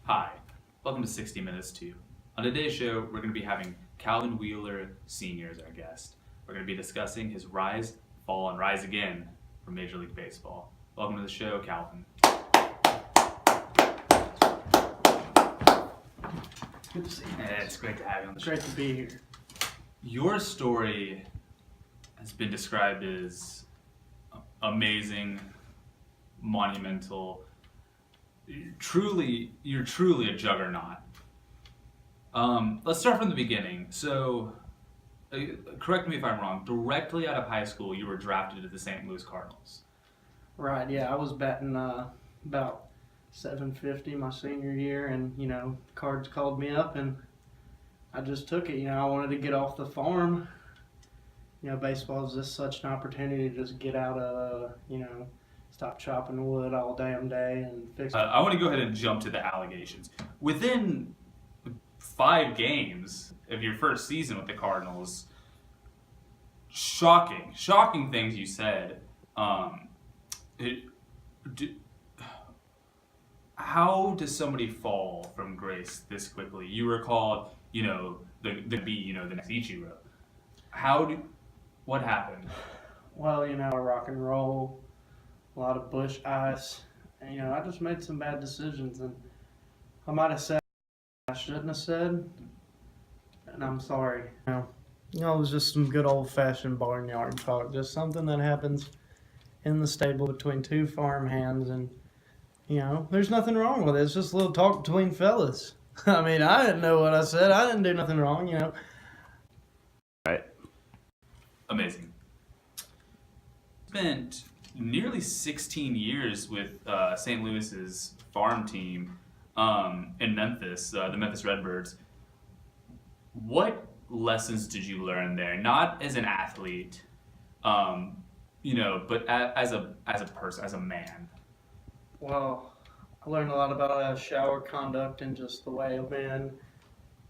Hi, welcome to 60 Minutes 2. On today's show, we're going to be having Calvin Wheeler Sr. as our guest. We're going to be discussing his rise, fall, and rise again from Major League Baseball. Welcome to the show, Calvin. Good to see you. It's great to have you on the show. Great to be here. Your story has been described as amazing, monumental. You're truly a juggernaut. Let's start from the beginning. So, correct me if I'm wrong. Directly out of high school, you were drafted to the St. Louis Cardinals. Right, yeah, I was batting about 750 my senior year, and Cards called me up, and I just took it. I wanted to get off the farm. Baseball is just such an opportunity to just get out of, stop chopping wood all damn day and fix. I want to go ahead and jump to the allegations. Within 5 games of your first season with the Cardinals, shocking things you said. How does somebody fall from grace this quickly? You were called, the next Ichiro. What happened? Well, rock and roll, a lot of bush ice. And, I just made some bad decisions, and I might have said I shouldn't have said, and I'm sorry. It was just some good old-fashioned barnyard talk, just something that happens in the stable between two farm hands, and there's nothing wrong with it. It's just a little talk between fellas. I mean, I didn't know what I said. I didn't do nothing wrong, Right. Amazing. Spent nearly 16 years with St. Louis's farm team in Memphis, the Memphis Redbirds. What lessons did you learn there? Not as an athlete, but as a person, as a man. Well, I learned a lot about shower conduct and just the way a man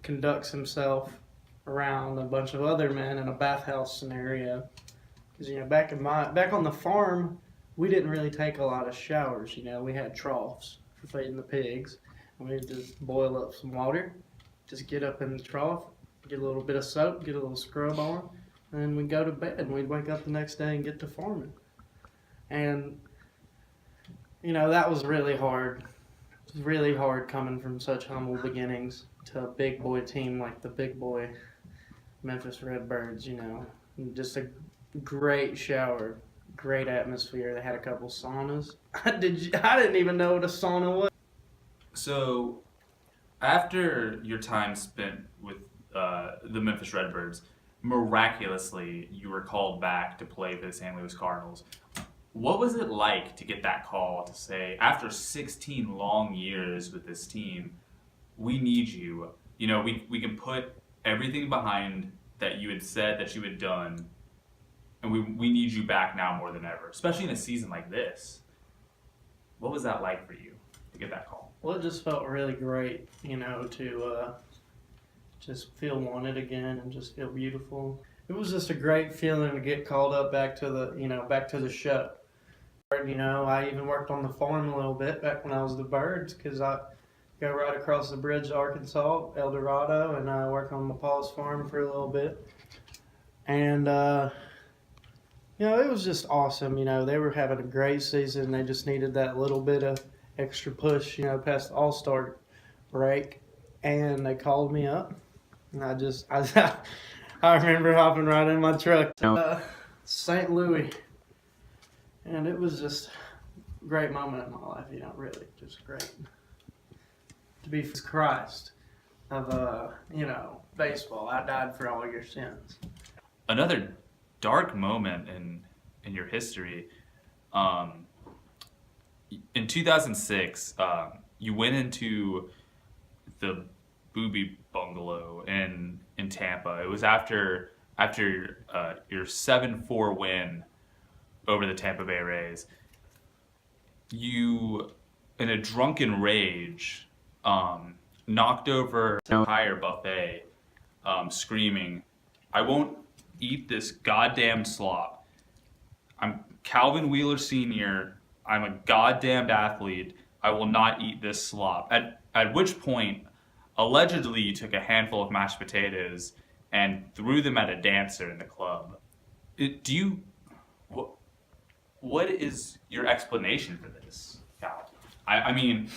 conducts himself around a bunch of other men in a bathhouse scenario. Because back on the farm, we didn't really take a lot of showers. We had troughs for feeding the pigs, and we'd just boil up some water, just get up in the trough, get a little bit of soap, get a little scrub on, and then we'd go to bed, and we'd wake up the next day and get to farming. And that was really hard. It was really hard coming from such humble beginnings to a big boy team like the big boy Memphis Redbirds. Just a great shower, great atmosphere. They had a couple saunas. I didn't even know what a sauna was. So, after your time spent with the Memphis Redbirds, miraculously you were called back to play for the St. Louis Cardinals. What was it like to get that call to say, after 16 long years with this team, we need you? We can put everything behind that you had said, that you had done, and we need you back now more than ever, especially in a season like this. What was that like for you to get that call? Well, it just felt really great, to just feel wanted again and just feel beautiful. It was just a great feeling to get called up back to the show. I even worked on the farm a little bit back when I was the Birds, because I go right across the bridge to Arkansas, El Dorado, and I work on my pa's farm for a little bit. And, it was just awesome. They were having a great season. They just needed that little bit of extra push, past the All-Star break. And they called me up, and I remember hopping right in my truck to St. Louis. And it was just a great moment in my life, really, just great. To be Christ of, baseball. I died for all your sins. Another dark moment in your history. In 2006, you went into the Booby Bungalow in Tampa. It was after your 7-4 win over the Tampa Bay Rays. You, in a drunken rage, knocked over the entire buffet, screaming, "I won't eat this goddamn slop. I'm Calvin Wheeler Sr. I'm a goddamned athlete. I will not eat this slop. At which point, allegedly, you took a handful of mashed potatoes and threw them at a dancer in the club. Do you? What is your explanation for this, Cal? I mean,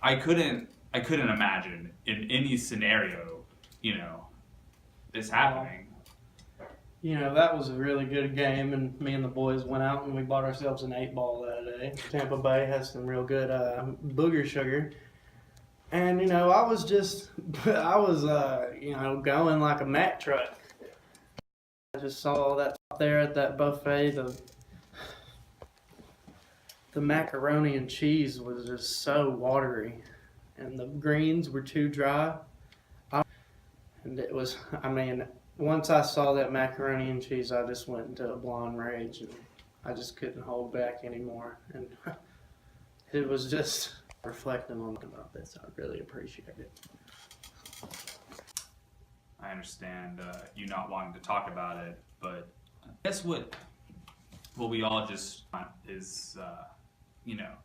I couldn't imagine in any scenario, this happening. That was a really good game, and me and the boys went out and we bought ourselves an 8-ball that day. Tampa Bay has some real good booger sugar. And, I was going like a Mack truck. I just saw that there at that buffet. The macaroni and cheese was just so watery, and the greens were too dry. And it was, once I saw that macaroni and cheese, I just went into a blonde rage, and I just couldn't hold back anymore. And it was just reflecting on about this. I really appreciate it. I understand you not wanting to talk about it, but I guess what we all just want is,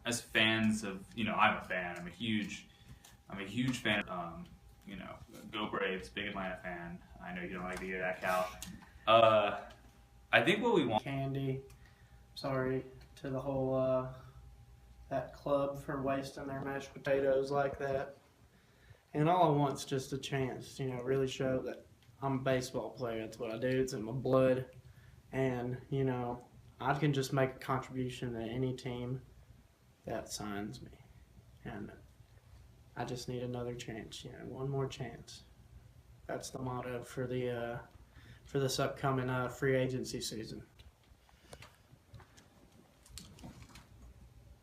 as fans of, I'm a fan. I'm a huge fan. Go Braves, big Atlanta fan. I know you don't like to hear that, Cal. I think what we want. Candy, sorry to the whole that club for wasting their mashed potatoes like that. And all I want's just a chance, really show that I'm a baseball player. That's what I do. It's in my blood. And, I can just make a contribution to any team that signs me. And I just need another chance, one more chance. That's the motto for this upcoming free agency season.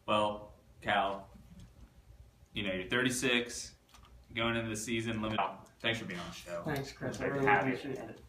Well, Cal, you're 36, going into the season. Thanks for being on the show. Thanks, Chris. I Great to really have you. appreciate it.